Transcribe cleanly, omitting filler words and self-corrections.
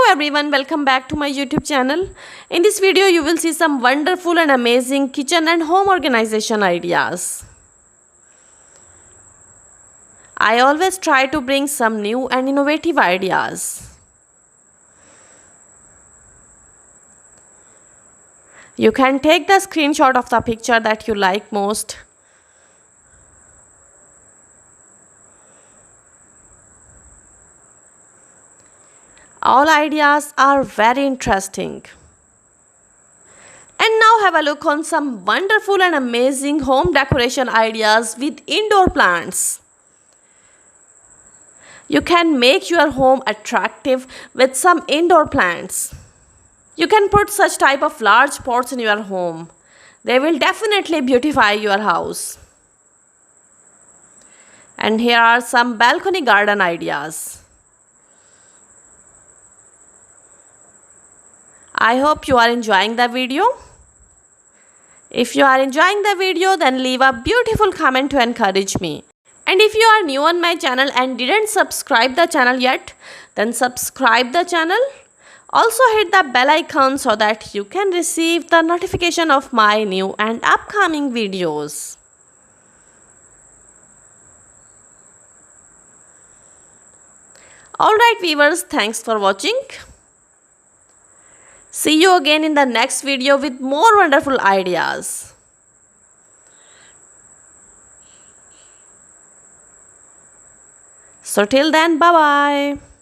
everyone, welcome back to my YouTube channel. In this video you will see some wonderful and amazing kitchen and home organization ideas. I always try to bring some new and innovative ideas. You can take the screenshot of the picture that you like most. All ideas are very interesting. And now have a look on some wonderful and amazing home decoration ideas with indoor plants. You can make your home attractive with some indoor plants. You can put such type of large pots in your home. They will definitely beautify your house. And here are some balcony garden ideas. I hope you are enjoying the video. If you are enjoying the video, then leave a beautiful comment to encourage me. And if you are new on my channel and didn't subscribe the channel yet, then subscribe the channel. Also hit the bell icon so that you can receive the notification of my new and upcoming videos. Alright viewers, thanks for watching. See you again in the next video with more wonderful ideas. So till then, bye bye.